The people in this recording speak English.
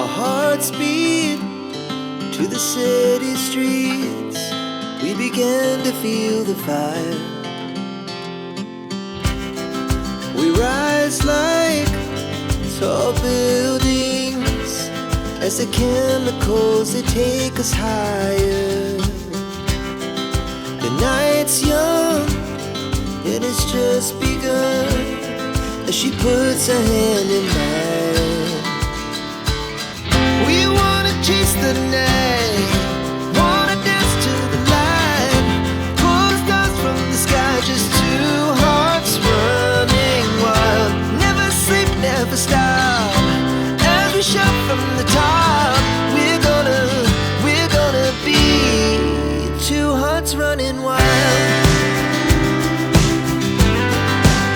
Our hearts beat to the city streets. We began to feel the fire. We rise like tall buildings as the chemicals, they take us higher. The night's young, it has just begun, as she puts her hand in mine. We wanna chase the night.